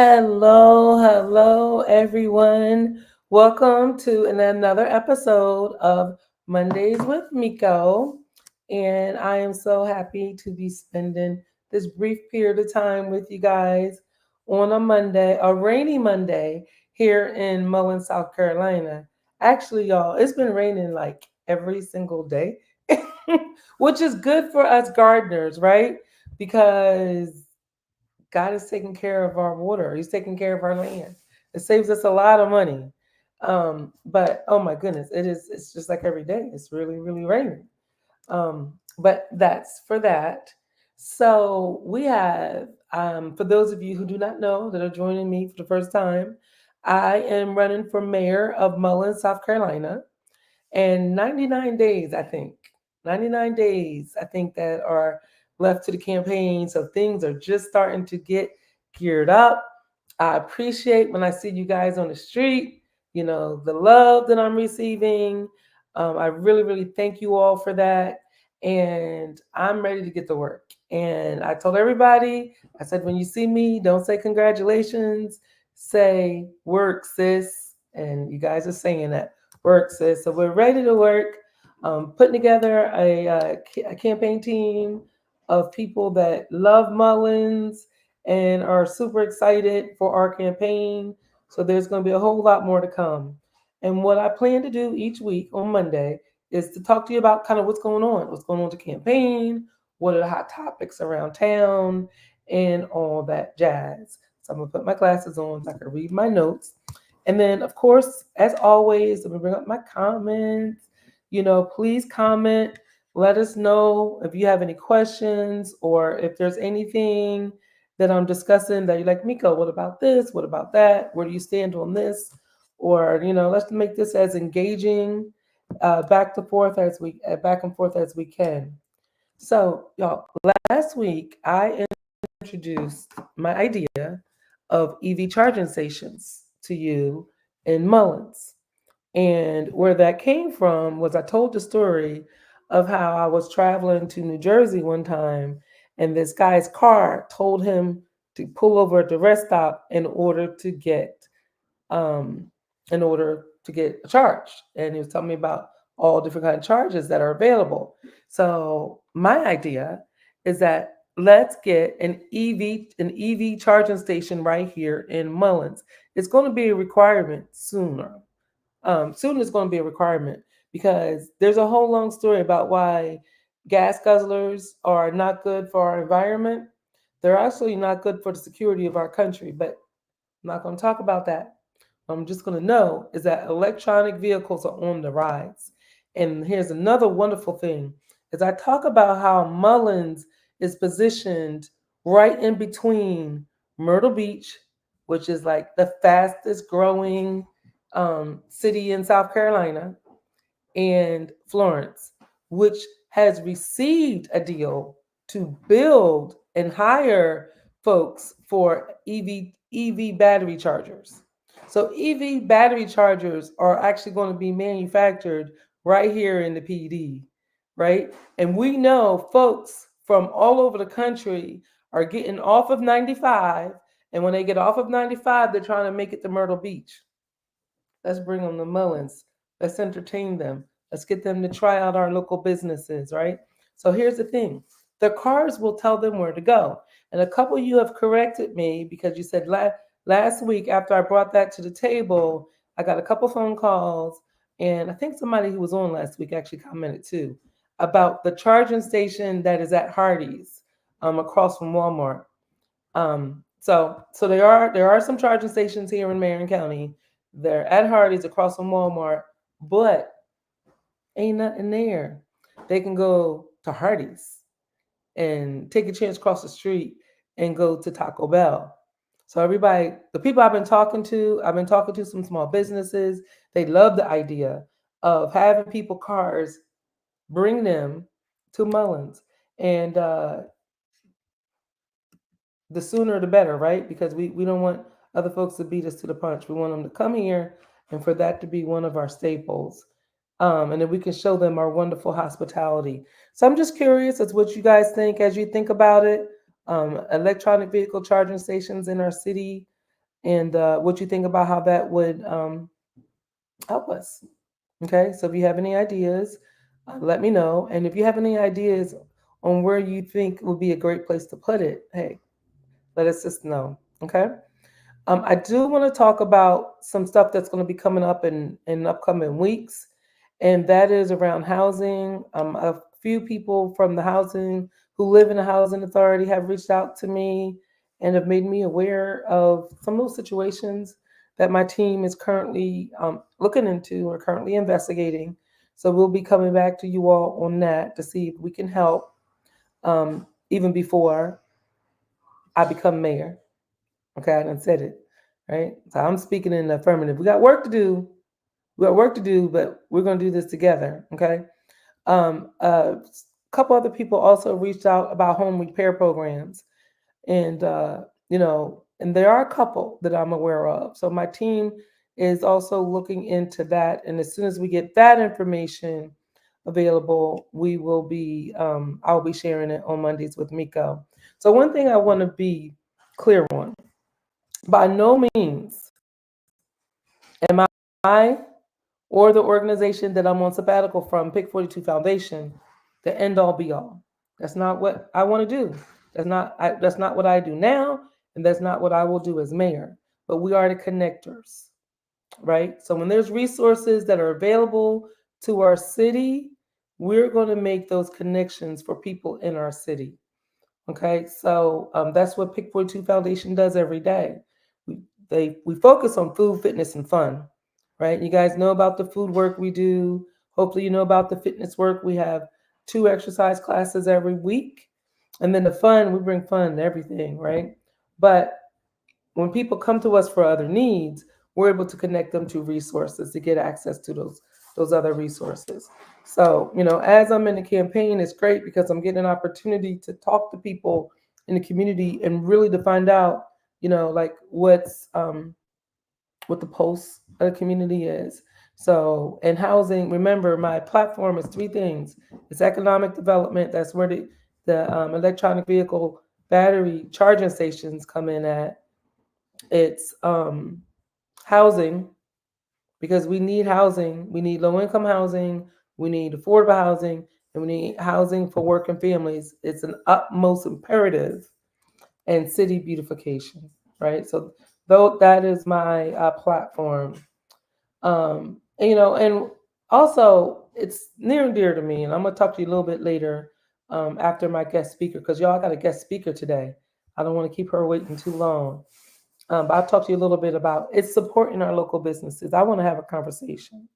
Hello, everyone. Welcome to another episode of Mondays with Miko. And I am so happy to be spending this brief period of time with you guys on a Monday, a rainy Monday here in Mullins, South Carolina. Actually, y'all, it's been raining like every single day, which is good for us gardeners, right? Because God is taking care of our water. He's taking care of our land. It saves us a lot of money. But oh my goodness, it's just like every day. It's really raining. But that's for that. So we have, for those of you who do not know that are joining me for the first time, I am running for mayor of Mullins, South Carolina, and 99 days, I think. 99 days, I think, that are left to the campaign. So things are just starting to get geared up. I appreciate when I see you guys on the street, the love that I'm receiving. I really thank you all for that. And I'm ready to get to work. And I told everybody, I said, when you see me, don't say congratulations, say work, sis. And you guys are saying that work, sis. So we're ready to work. Putting together a campaign team of people that love Mullins and are super excited for our campaign. So there's going to be a whole lot more to come. And what I plan to do each week on Monday is to talk to you about kind of what's going on with the campaign, what are the hot topics around town, and all that jazz. So I'm going to put my glasses on so I can read my notes. And then, of course, as always, I'm going to bring up my comments. Please comment. Let us know if you have any questions or if there's anything that I'm discussing that you're like, Miko, what about this? What about that? Where do you stand on this? Or, let's make this as engaging back and forth as we can. So, y'all, last week I introduced my idea of EV charging stations to you in Mullins. And where that came from was I told the story of how I was traveling to New Jersey one time, and this guy's car told him to pull over at the rest stop um, in order to get charged. And he was telling me about all different kind of charges that are available. So my idea is that let's get an EV charging station right here in Mullins. It's going to be a requirement sooner. Soon is going to be a requirement because there's a whole long story about why gas guzzlers are not good for our environment. They're actually not good for the security of our country, but I'm not going to talk about that. What I'm just going to know is that electronic vehicles are on the rise. And here's another wonderful thing: as I talk about how Mullins is positioned right in between Myrtle Beach, which is like the fastest growing city in South Carolina, and Florence, which has received a deal to build and hire folks for EV battery chargers. So EV battery chargers are actually going to be manufactured right here in the PD, right? And we know folks from all over the country are getting off of 95, and when they get off of 95, they're trying to make it to Myrtle Beach. Let's bring them to Mullins. Let's entertain them. Let's get them to try out our local businesses, right? So here's the thing: the cars will tell them where to go. And a couple of you have corrected me because you said last week after I brought that to the table, I got a couple phone calls, and I think somebody who was on last week actually commented too about the charging station that is at Hardee's, across from Walmart. So there are some charging stations here in Marion County. They're at Hardee's across from Walmart, but ain't nothing there. They can go to Hardee's and take a chance across the street and go to Taco Bell. So everybody, the people I've been talking to some small businesses. They love the idea of having people cars bring them to Mullins, and the sooner the better, right? Because we don't want other folks to beat us to the punch. We want them to come here and for that to be one of our staples. And then we can show them our wonderful hospitality. So I'm just curious as what you guys think as you think about it. Electronic vehicle charging stations in our city. and what you think about how that would help us. Okay, so if you have any ideas, let me know. And if you have any ideas on where you think would be a great place to put it, hey, let us just know. Okay. I do want to talk about some stuff that's going to be coming up in upcoming weeks, and that is around housing. A few people from the housing who live in the housing authority have reached out to me and have made me aware of some of those situations that my team is currently looking into or currently investigating. So we'll be coming back to you all on that to see if we can help even before I become mayor. Okay, I done said it, right? So I'm speaking in the affirmative. We got work to do. We got work to do, but we're going to do this together. Okay. A couple other people also reached out about home repair programs, and and there are a couple that I'm aware of. So my team is also looking into that, and as soon as we get that information available, we will be. I'll be sharing it on Mondays with Miko. So one thing I want to be clear on: by no means am I or the organization that I'm on sabbatical from, Pick 42 Foundation, the end all be all. That's not what I want to do. That's not what I do now, and that's not what I will do as mayor. But we are the connectors, right? So when there's resources that are available to our city, we're going to make those connections for people in our city. Okay, so that's what Pick 42 Foundation does every day. We we focus on food, fitness, and fun, right? You guys know about the food work we do. Hopefully, you know about the fitness work. We have 2 exercise classes every week, and then the fun, we bring fun to everything, right? But when people come to us for other needs, we're able to connect them to resources to get access to those other resources. So, as I'm in the campaign, it's great because I'm getting an opportunity to talk to people in the community and really to find out, like what the pulse of the community is. So, in housing, remember my platform is 3 things. It's economic development. That's where the electronic vehicle battery charging stations come in at. It's housing, because we need housing. We need low income housing. We need affordable housing, and we need housing for working families. It's an utmost imperative, and city beautification, right? So, though that is my platform, and also it's near and dear to me, and I'm gonna talk to you a little bit later after my guest speaker, because y'all got a guest speaker today. I don't want to keep her waiting too long. But I'll talk to you a little bit about it's supporting our local businesses. I want to have a conversation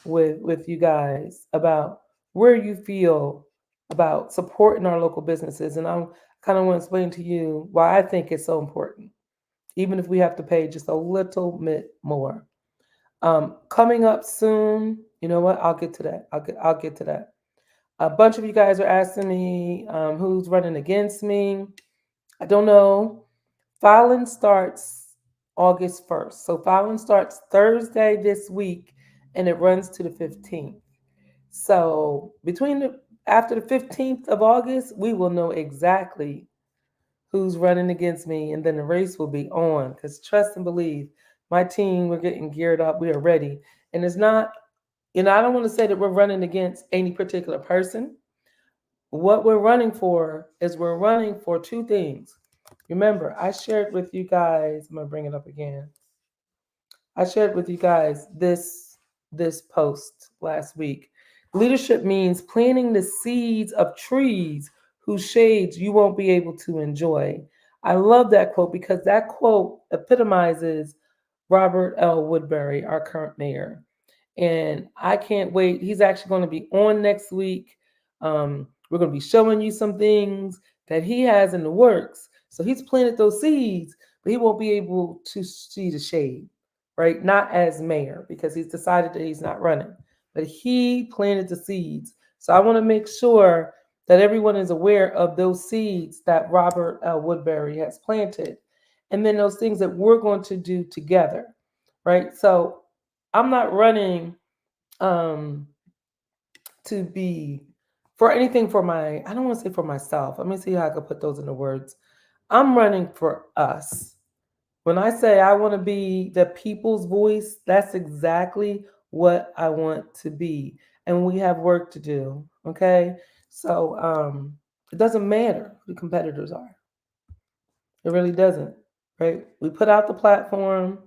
with you guys about where you feel about supporting our local businesses, and I kind of want to explain to you why I think it's so important, even if we have to pay just a little bit more. Coming up soon, you know what? I'll get to that. I'll get to that. A bunch of you guys are asking me who's running against me. I don't know. Filing starts August 1st. So filing starts Thursday this week and it runs to the 15th. So after the 15th of August, we will know exactly who's running against me, and then the race will be on. Because trust and believe, my team, we're getting geared up, we are ready. And it's not, I don't want to say that we're running against any particular person. What we're running for is we're running for 2 things. Remember, I shared with you guys, I'm gonna bring it up again. I shared with you guys this post last week. Leadership means planting the seeds of trees whose shades you won't be able to enjoy. I love that quote because that quote epitomizes Robert L. Woodbury, our current mayor. And I can't wait. He's actually going to be on next week. We're going to be showing you some things that he has in the works. So he's planted those seeds, but he won't be able to see the shade, right? Not as mayor because he's decided that he's not running, but he planted the seeds. So I want to make sure that everyone is aware of those seeds that Robert L. Woodbury has planted, and then those things that we're going to do together, right? So I'm not running um, to be for anything for I don't want to say for myself. Let me see how I could put those into words. I'm running for us, When I say I want to be the people's voice, that's exactly what I want to be. And we have work to do. Okay. So it doesn't matter who the competitors are. It really doesn't. Right. We put out the platform.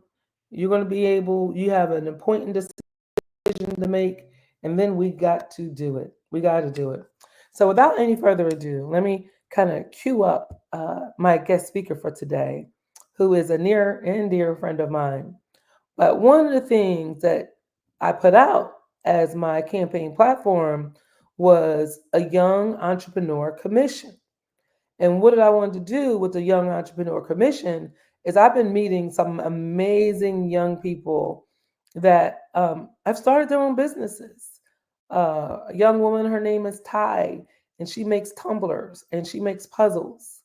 You're going to be able, you have an important decision to make, and then we got to do it. We got to do it. So without any further ado, let me kind of cue up my guest speaker for today, who is a near and dear friend of mine. But one of the things that I put out as my campaign platform was a young entrepreneur commission. And what did I want to do with the Young Entrepreneur Commission is I've been meeting some amazing young people that have started their own businesses. A young woman, her name is Ty, and she makes tumblers and she makes puzzles,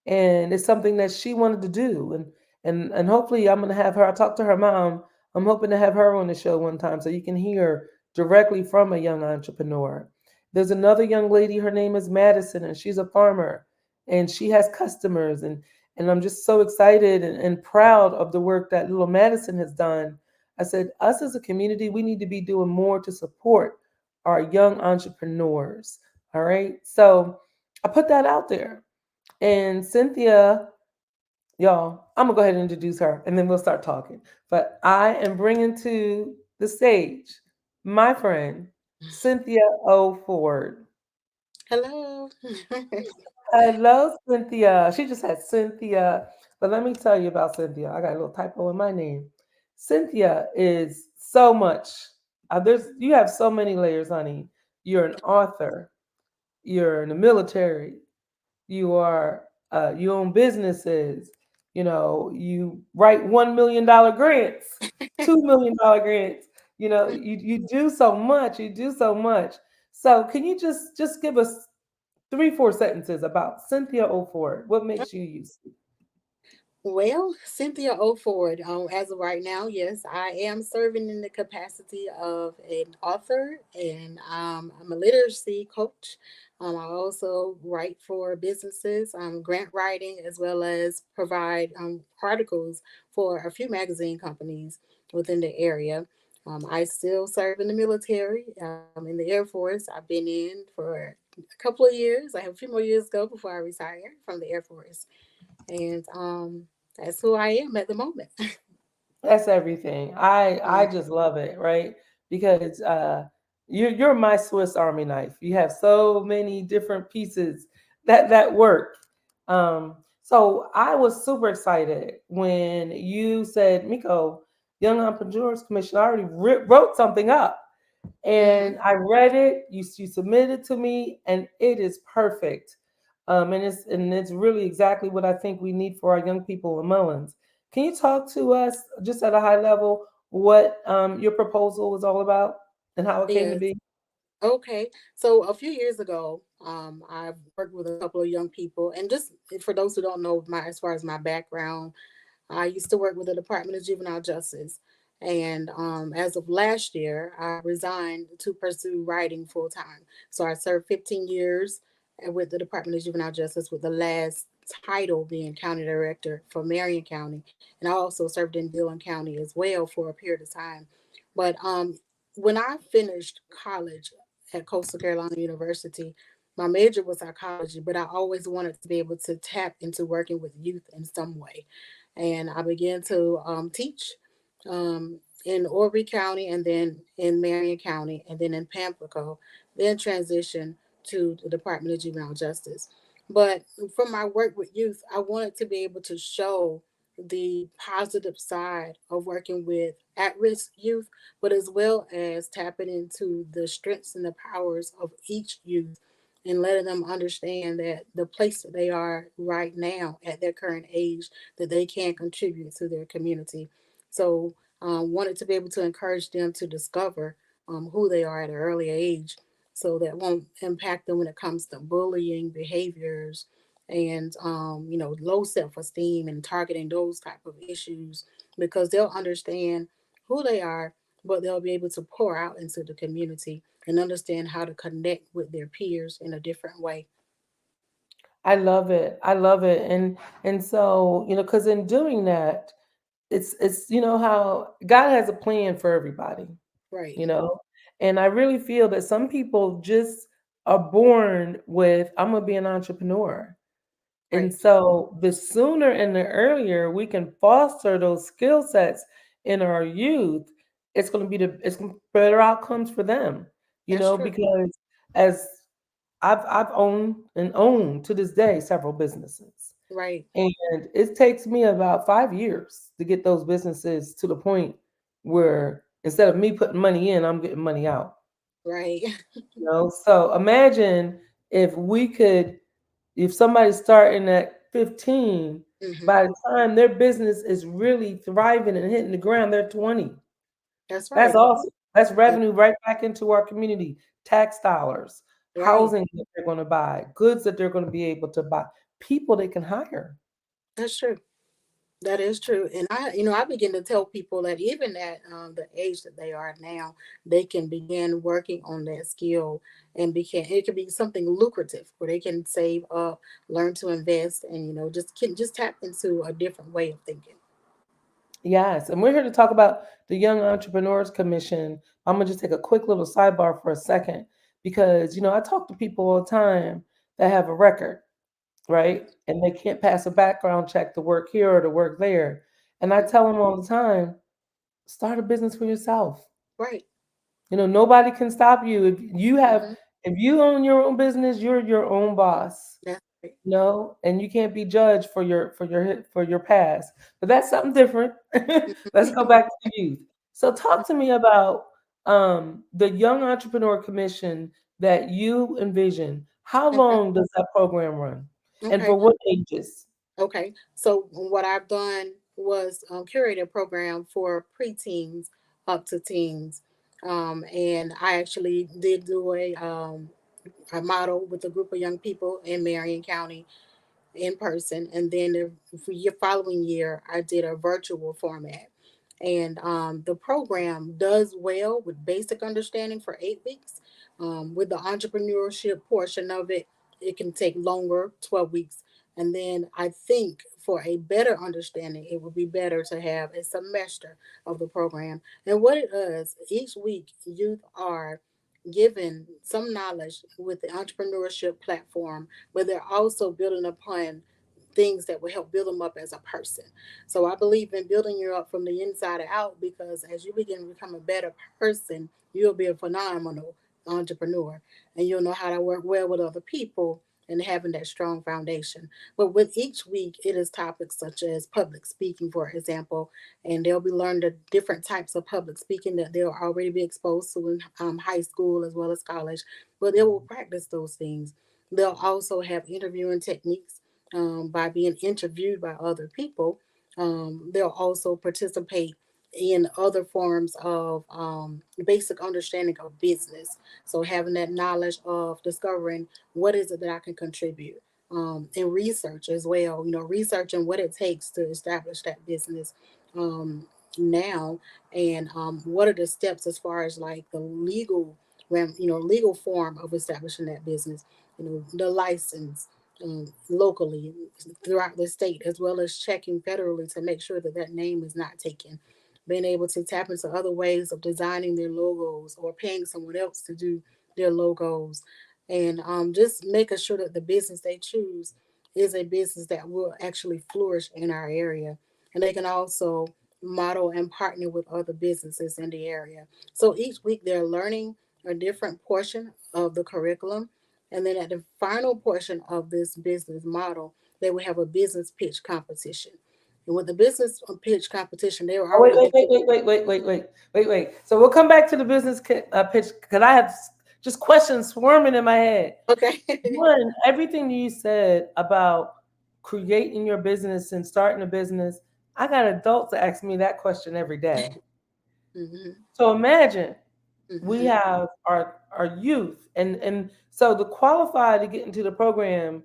and it's something that she wanted to do. And hopefully, I'm going to have her. I talked to her mom. I'm hoping to have her on the show one time so you can hear directly from a young entrepreneur. There's another young lady. Her name is Madison, and she's a farmer, and she has customers. And I'm just so excited and proud of the work that little Madison has done. I said, us as a community, we need to be doing more to support our young entrepreneurs. All right. So I put that out there. And Cynthia, y'all, I'm gonna go ahead and introduce her and then we'll start talking. But I am bringing to the stage my friend, Cynthia O. Ford. Hello. Hello, Cynthia. She just had Cynthia. But let me tell you about Cynthia. I got a little typo in my name. Cynthia is so much. You have so many layers, honey. You're an author. You're in the military. You own businesses. You write $1 million grants, $2 million grants. You do so much. You do so much. So can you just give us 3, 4 sentences about Cynthia O'Ford? What makes you you? Well, Cynthia O'Ford, as of right now, yes, I am serving in the capacity of an author and I'm a literacy coach. I also write for businesses, grant writing, as well as provide articles for a few magazine companies within the area. I still serve in the military, in the Air Force. I've been in for a couple of years. I have a few more years to go before I retire from the Air Force. And that's who I am at the moment. That's everything. I Mm, just love it, right? Because you're my Swiss Army knife. You have so many different pieces that work. So I was super excited when you said, Miko, Young Entrepreneurs Commission. I already wrote something up, mm-hmm. and I read it. You submitted it to me, and it is perfect. And it's really exactly what I think we need for our young people in Mullins. Can you talk to us just at a high level what your proposal was all about and how it came to Yes. be? Okay. So a few years ago, I've worked with a couple of young people, and just for those who don't know my as far as my background, I used to work with the Department of Juvenile Justice. And as of last year, I resigned to pursue writing full time. So I served 15 years with the Department of Juvenile Justice, with the last title being County Director for Marion County. And I also served in Dillon County as well for a period of time. But when I finished college at Coastal Carolina University, my major was psychology, but I always wanted to be able to tap into working with youth in some way. And I began to teach in Aubrey County, and then in Marion County, and then in Pamplico, then transition to the Department of Juvenile Justice. But from my work with youth, I wanted to be able to show the positive side of working with at risk youth, but as well as tapping into the strengths and the powers of each youth and letting them understand that the place that they are right now at their current age, that they can contribute to their community. So wanted to be able to encourage them to discover who they are at an early age, so that won't impact them when it comes to bullying behaviors and low self-esteem and targeting those type of issues, because they'll understand who they are, but they'll be able to pour out into the community and understand how to connect with their peers in a different way. I love it. I love it. And so, because in doing that, it's how God has a plan for everybody, Right. you know? And I really feel that some people just are born with, I'm gonna be an entrepreneur. And Right. so the sooner and the earlier we can foster those skill sets in our youth, it's gonna be better outcomes for them, That's true. because as I've owned and own to this day several businesses. Right. And it takes me about 5 years to get those businesses to the point where instead of me putting money in, I'm getting money out. Right. So imagine if we could, if somebody's starting at 15, Hmm. by the time their business is really thriving and hitting the ground, they're 20. That's That's right. awesome. That's That, revenue right back into our community, tax dollars, right. housing that they're going to buy, goods that they're going to be able to buy, people they can hire. That's true. That is true. And I begin to tell people that even at the age that they are now, they can begin working on that skill, and it can be something lucrative where they can save up, learn to invest, and just tap into a different way of thinking. Yes, and we're here to talk about the Young Entrepreneurs Commission. I'm gonna just take a quick little sidebar for a second because I talk to people all the time that have a record, right? And they can't pass a background check to work here or to work there. And I Mhm. tell them all the time, start a business for yourself. Right. Nobody can stop you. Hmm. If you own your own business, you're your own boss. That's right. And you can't be judged for your past. But that's something different. Let's go back to the youth. So talk to me about the Young Entrepreneur Commission that you envision. How Okay. long does that program run? And for Okay. what ages? Okay. So what I've done was curate a program for preteens up to teens, and I actually did do a model with a group of young people in Marion County in person, and then the following year I did a virtual format. And the program does well with basic understanding for 8 weeks. With the entrepreneurship portion of it, it can take longer, 12 weeks. And then I think for a better understanding, it would be better to have a semester of the program. And what it does, each week youth are given some knowledge with the entrepreneurship platform, but they're also building upon things that will help build them up as a person. So I believe in building you up from the inside out, because as you begin to become a better person, you'll be a phenomenal entrepreneur, and you'll know how to work well with other people and having that strong foundation. But with each week, it is topics such as public speaking, for example, and they'll be learned the different types of public speaking that they'll already be exposed to in high school as well as college, but they will practice those things. They'll also have interviewing techniques by being interviewed by other people. They'll also participate in other forms of basic understanding of business. So having that knowledge of discovering what is it that I can contribute. And research as well, researching what it takes to establish that business um, now, and what are the steps as far as like the legal form of establishing that business, the license, locally throughout the state, as well as checking federally to make sure that that name is not taken. Being able to tap into other ways of designing their logos or paying someone else to do their logos, and just making sure that the business they choose is a business that will actually flourish in our area. And they can also model and partner with other businesses in the area. So each week they're learning a different portion of the curriculum, and then at the final portion of this business model, they will have a business pitch competition. And with the business pitch competition, they were Oh, wait, already wait, given. wait, wait, wait, wait, wait, wait, wait, wait. So we'll come back to the pitch because I have just questions swarming in my head. Okay. One, everything you said about creating your business and starting a business, I got adults that ask me that question every day. Hmm. So imagine we Hmm. have our youth, and so to qualify to get into the program,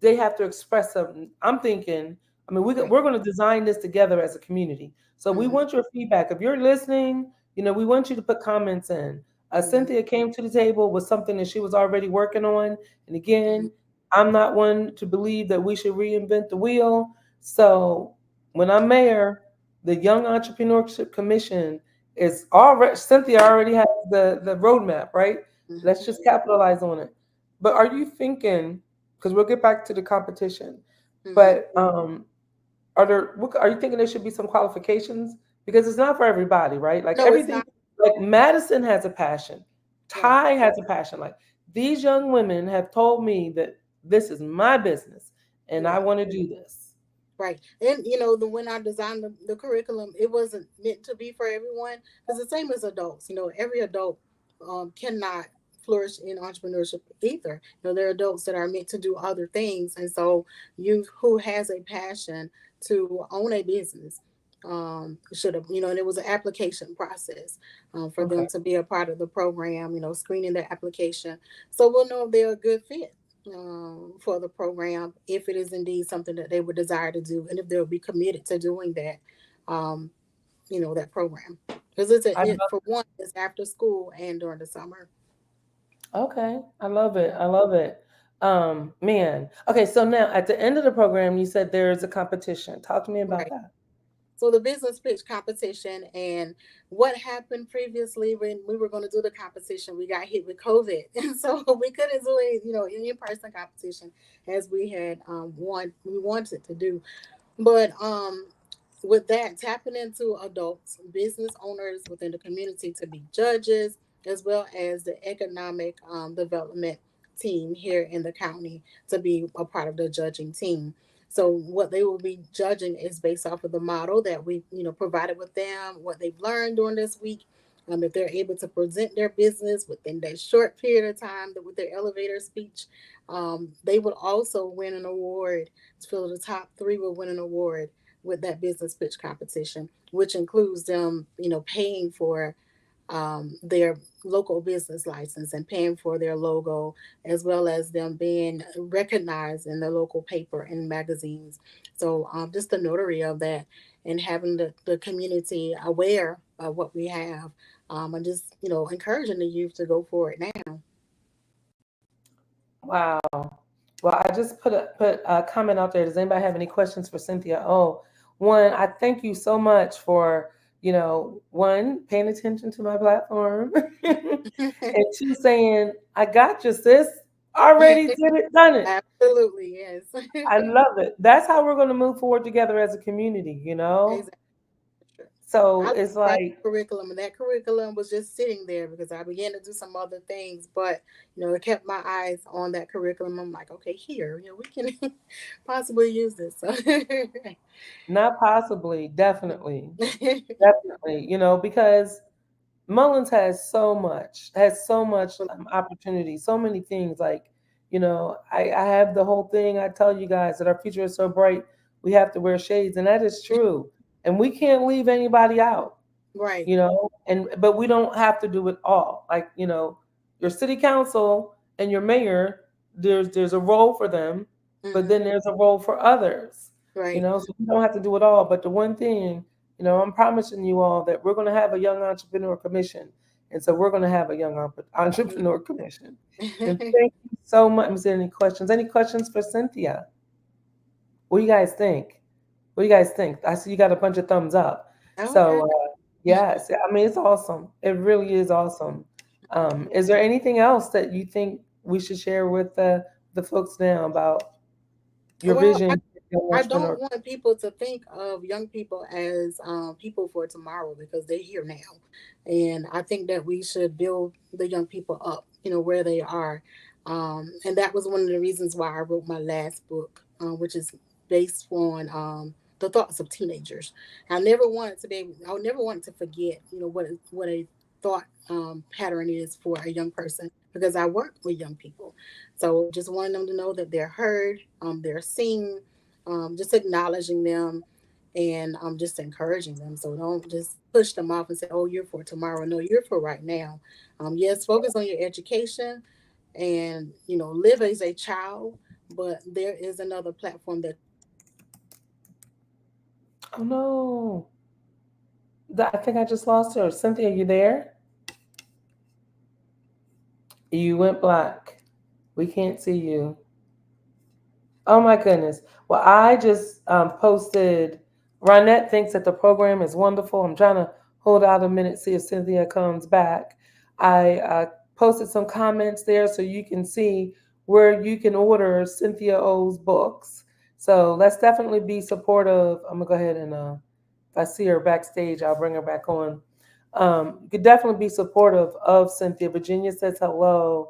they have to express something. I'm thinking, I mean, Right. we're going to design this together as a community. So we Hmm. want your feedback. If you're listening, we want you to put comments in. Hmm. Cynthia came to the table with something that she was already working on. And Hmm. again, I'm not one to believe that we should reinvent the wheel. So when I'm mayor, the Young Entrepreneurship Commission is already, Cynthia already has the roadmap, right? Let's Mhm. just capitalize on it. But are you thinking, because we'll get back to the competition, Mhm. but are you thinking there should be some qualifications? Because it's not for everybody, right? Like No, it's everything, not. like Madison has a passion, Right. Ty has a passion. Like these young women have told me that this is my business and I Right. want to do this. Right. And you know, the when I designed the curriculum, it wasn't meant to be for everyone. It's the same as adults. You know, every adult cannot flourish in entrepreneurship either. You know, there are adults that are meant to do other things. And so you who has a passion to own a business should have, you know, and it was an application process for them Okay. to be a part of the program, you know, screening their application. So we'll know if they're a good fit for the program if it is indeed something that they would desire to do and if they'll be committed to doing that um, you know, that program because I it love for one it's after school and during the summer. Okay. I love it. Yeah. I love it. Man. Okay, so now at the end of the program you said there's a competition. Talk to me about Right. that. So the business pitch competition and what happened previously when we were going to do the competition, we got hit with COVID, and so we couldn't do it, you know, an in-person competition as we had we wanted to do. But with that, tapping into adults, business owners within the community to be judges, as well as the economic development team here in the county to be a part of the judging team. So what they will be judging is based off of the model that we, you know, provided with them, what they've learned during this week. If they're able to present their business within that short period of time with their elevator speech, they would also win an award. So the top three will win an award with that business pitch competition, which includes them, you know, paying for their local business license and paying for their logo, as well as them being recognized in the local paper and magazines. So just the notary of that and having the community aware of what we have, and just, you know, encouraging the youth to go for it now. Wow. Well, I just put a comment out there. Does anybody have any questions for Cynthia? Oh, one, I thank you so much for, one, paying attention to my platform, and two, saying, I got you, sis. Already did it, done it. Absolutely, yes. I love it. That's how we're going to move forward together as a community, you know? Exactly. So I it's write like, curriculum, and that curriculum was just sitting there because I began to do some other things, but you know, it kept my eyes on that curriculum. I'm like, okay, here, you know, we can possibly use this. So, not possibly, definitely, definitely, because Mullins has so much opportunity, so many things. Like, I have the whole thing. I tell you guys that our future is so bright, we have to wear shades, and that is true. And we can't leave anybody out, right. and but we don't have to do it all. Like, your city council and your mayor, there's a role for them, but Hmm. then there's a role for others. Right. So we don't have to do it all. But the one thing, I'm promising you all that we're going to have a young entrepreneur commission, and so we're going to have a young entrepreneur commission. And thank you so much. Is there any questions? Any questions for Cynthia? What do you guys think? What do you guys think? I see you got a bunch of thumbs up. So Okay. yes, I mean it's awesome. It really is awesome. Is there anything else that you think we should share with the folks now about your Well, vision, young I don't entrepreneur? want people to think of young people as people for tomorrow because they're here now. And I think that we should build the young people up, you know, where they are. And that was one of the reasons why I wrote my last book, which is based on the thoughts of teenagers. I never wanted to forget, you know, what a thought pattern is for a young person because I work with young people. So just wanting them to know that they're heard, they're seen, just acknowledging them and just encouraging them. So don't just push them off and say, oh, you're for tomorrow. No, you're for right now. Yes, focus on your education and, you know, live as a child, but there is another platform that Oh no. I think I just lost her. Cynthia, you there? You went black. We can't see you. Oh my goodness. Well, I just posted Ronette thinks that the program is wonderful. I'm trying to hold out a minute, see if Cynthia comes back. I posted some comments there so you can see where you can order Cynthia O's books. So let's definitely be supportive. I'm gonna go ahead and if I see her backstage, I'll bring her back on. You could definitely be supportive of Cynthia. Virginia says hello.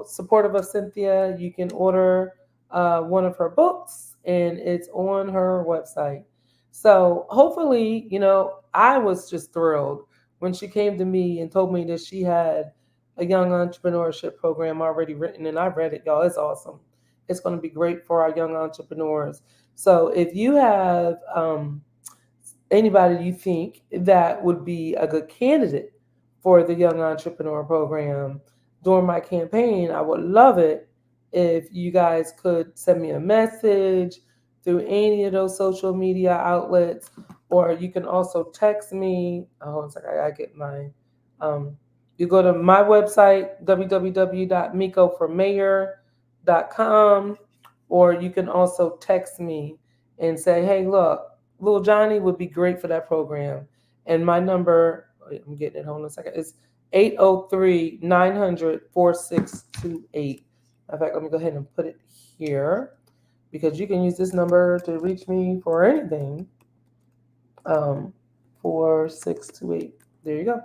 Supportive of Cynthia. You can order one of her books, and it's on her website. So hopefully, I was just thrilled when she came to me and told me that she had a young entrepreneurship program already written, and I read it, y'all. It's awesome. It's going to be great for our young entrepreneurs. So if you have anybody you think that would be a good candidate for the Young Entrepreneur Program during my campaign, I would love it if you guys could send me a message through any of those social media outlets, or you can also text me. Oh, it's like I get my. Um, you go to my website, www.mikoformayor.com, or you can also text me and say, hey, look, Little Johnny would be great for that program. And my number, I'm getting it, hold on a second, is 803-900-4628. In fact, let me go ahead and put it here because you can use this number to reach me for anything. 4628. There you go.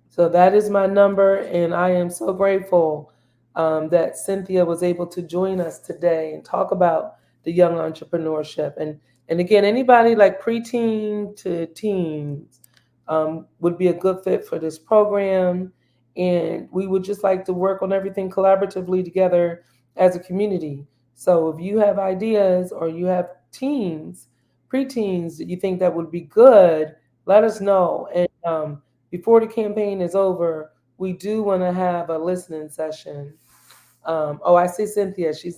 So that is my number, and I am so grateful that Cynthia was able to join us today and talk about the young entrepreneurship. And again, anybody like preteen to teens would be a good fit for this program, and we would just like to work on everything collaboratively together as a community. So if you have ideas or you have teens, preteens that you think that would be good, let us know. And before the campaign is over, we do want to have a listening session. Oh, I see Cynthia. She's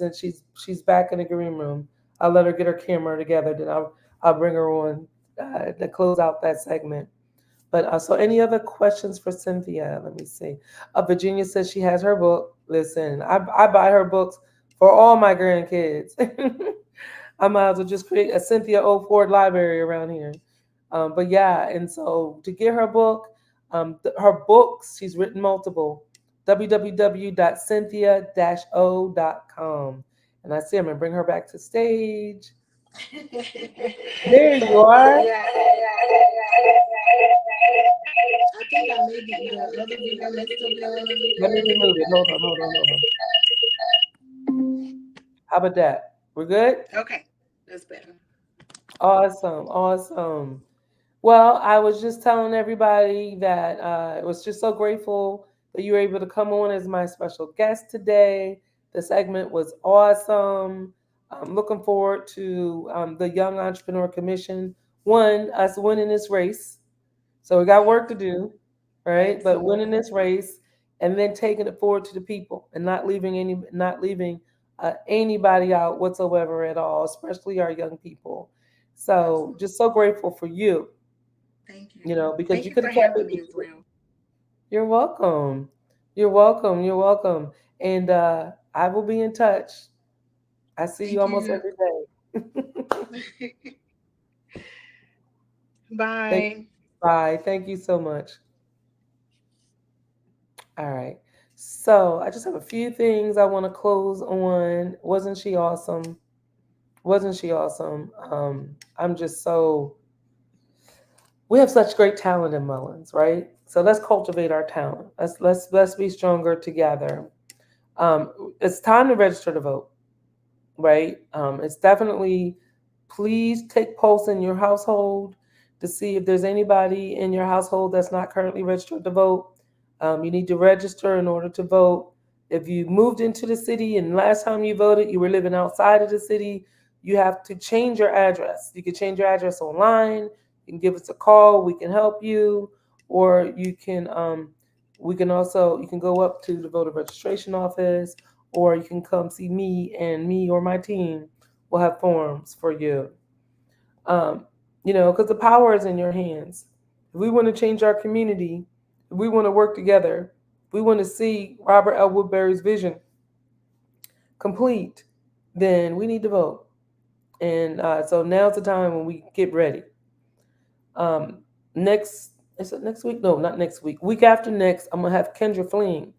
back in the green room. I'll let her get her camera together. Then I'll bring her on to close out that segment. But so, any other questions for Cynthia? Let me see. Virginia says she has her book. Listen, I buy her books for all my grandkids. I might as well just create a Cynthia O. Ford library around here. But yeah, and so to get her book, her books, she's written multiple. www.cynthia-o.com. And I see I'm gonna bring her back to stage. There you are. Yeah, I think I maybe the other video may still be a little Let me bit. remove it. Hold on. How about that? We're good? Okay, that's better. Awesome. Well, I was just telling everybody that I was just so grateful that you were able to come on as my special guest today. The segment was awesome. I'm looking forward to the Young Entrepreneur Commission. One, us winning this race. So we got work to do, right? But winning Absolutely. this race and then taking it forward to the people and not leaving anybody out whatsoever at all, especially our young people. So Absolutely. just so grateful for you, Thank you. because Thank you you could for have kept having it me with as you. well. You're welcome. You're welcome. And I will be in touch. I see you Thank almost you. every day. Thank Bye. Bye. Thank you so much. All right. So I just have a few things I want to close on. Wasn't she awesome? Wasn't she awesome? I'm just so we have such great talent in Mullins, right? So let's cultivate our talent. Let's be stronger together. Um, it's time to register to vote, right? It's definitely, please take pulse in your household to see if there's anybody in your household that's not currently registered to vote. You need to register in order to vote. If you moved into the city and last time you voted, you were living outside of the city, you have to change your address. You can change your address online. You can give us a call. We can help you, or you can go up to the voter registration office, or you can come see me, and me or my team will have forms for you. Um, because the power is in your hands. If we want to change our community, if we want to work together, if we want to see Robert L. Woodbury's vision complete, then we need to vote. And so now's the time when we get ready. Um, next, is it next week? No, not next week. Week after next, I'm gonna have Kendra Fleeing,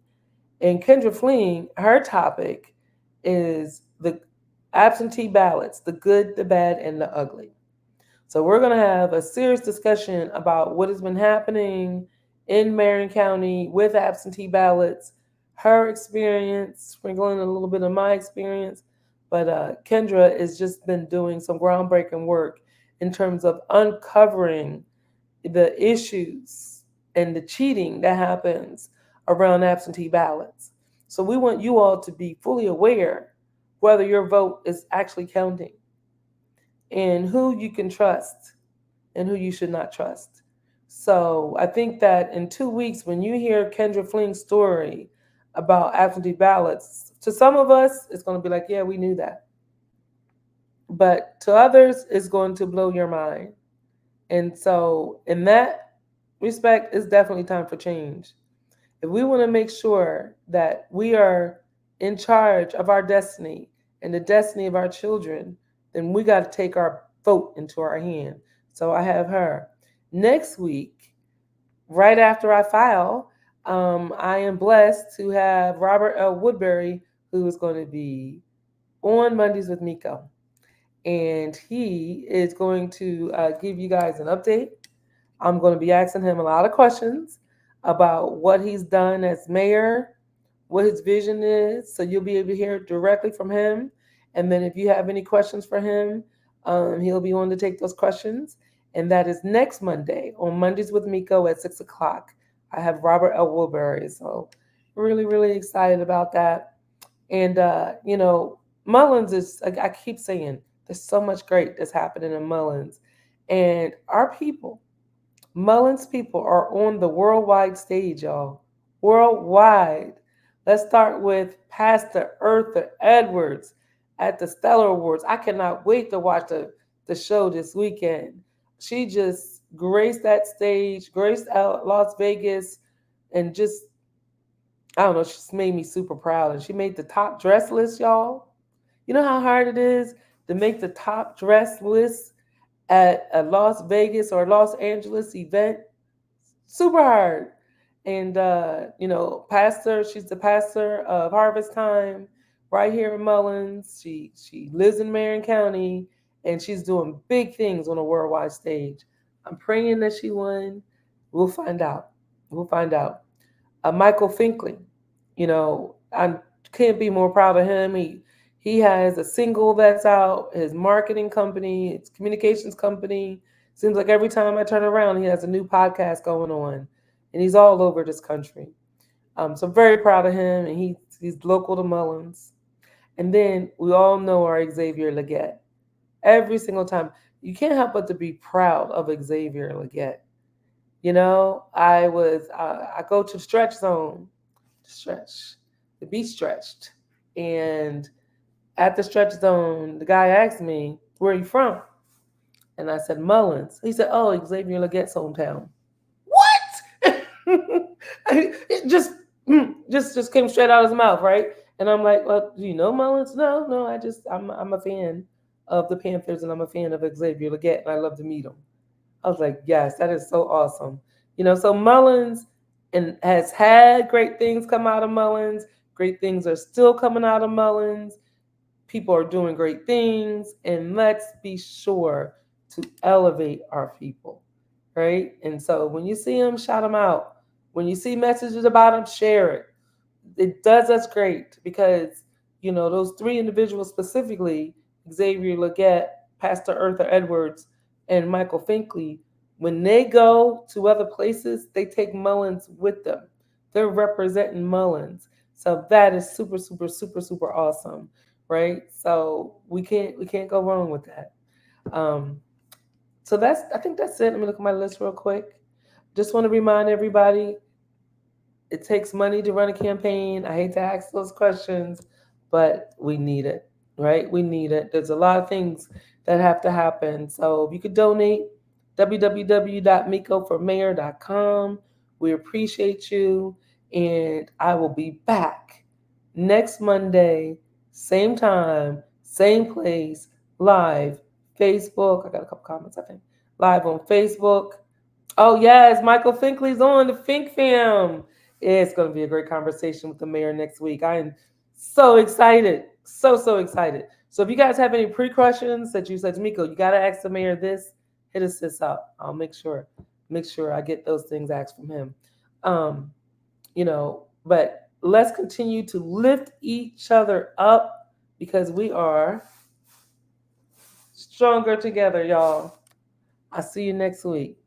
and Kendra Fleeing, her topic is the absentee ballots, the good, the bad, and the ugly. So we're going to have a serious discussion about what has been happening in Marion County with absentee ballots, her experience, sprinkling a little bit of my experience. But Kendra has just been doing some groundbreaking work in terms of uncovering the issues and the cheating that happens around absentee ballots. So we want you all to be fully aware whether your vote is actually counting and who you can trust and who you should not trust. So I think that in 2 weeks, when you hear Kendra Fling's story about absentee ballots, to some of us, it's going to be like, yeah, we knew that. But to others, it's going to blow your mind. And so, in that respect, it's definitely time for change. If we want to make sure that we are in charge of our destiny and the destiny of our children, then we got to take our vote into our hand. So I have her. Next week, right after I file, I am blessed to have Robert L. Woodbury, who is going to be on Mondays with Miko. And he is going to give you guys an update. I'm going to be asking him a lot of questions about what he's done as mayor, what his vision is. So you'll be able to hear directly from him. And then if you have any questions for him, he'll be on to take those questions. And that is next Monday on Mondays with Miko at 6 o'clock. I have Robert L. Woolbury. So really, really excited about that. And, Mullins is, I keep saying, there's so much great that's happening in Mullins. And our people, Mullins people are on the worldwide stage, y'all. Worldwide. Let's start with Pastor Eartha Edwards at the Stellar Awards. I cannot wait to watch the show this weekend. She just graced that stage, graced out Las Vegas, and just, I don't know, she just made me super proud. And she made the top dress list, y'all. You know how hard it is to make the top dress list at a Las Vegas or Los Angeles event? Super hard. And pastor, she's the pastor of Harvest Time right here in Mullins. She lives in Marion County and she's doing big things on a worldwide stage. I'm praying that she won. We'll find out. We'll find out. Michael Finkley, I can't be more proud of him. He has a single that's out, his marketing company, his communications company. Seems like every time I turn around, he has a new podcast going on, and he's all over this country. So I'm very proud of him, and he's local to Mullins. And then we all know our Xavier Leggett. Every single time, you can't help but to be proud of Xavier Leggett. I go to stretch zone, stretch, to be stretched, and at the stretch zone, the guy asked me, "Where are you from?" And I said, "Mullins." He said, "Oh, Xavier Leggett's hometown." What? It just came straight out of his mouth, right? And I'm like, "Well, do you know Mullins?" No, no. I'm a fan of the Panthers, and I'm a fan of Xavier Leggett, and I love to meet him. I was like, "Yes, that is so awesome." So Mullins and has had great things come out of Mullins. Great things are still coming out of Mullins. People are doing great things, and let's be sure to elevate our people, right? And so when you see them, shout them out. When you see messages about them, share it. It does us great because those three individuals specifically, Xavier Leggett, Pastor Eartha Edwards, and Michael Finkley, when they go to other places, they take Mullins with them. They're representing Mullins. So that is super, super, super, super awesome, right? So we can't go wrong with that. Um, so I think that's it. Let me look at my list real quick. Just want to remind everybody, it takes money to run a campaign. I hate to ask those questions, but we need it, right? We need it. There's a lot of things that have to happen. So if you could donate, www.mikoformayor.com. We appreciate you. And I will be back next Monday, same time, same place, live Facebook. I got a couple comments, I think. Live on Facebook. Oh yes, Michael Finkley's on the Fink Fam. It's going to be a great conversation with the mayor next week. I am so excited, so excited. So if you guys have any pre-questions that you said, Miko, you got to ask the mayor this. Hit us this up. I'll make sure I get those things asked from him. Um, but let's continue to lift each other up because we are stronger together, y'all. I'll see you next week.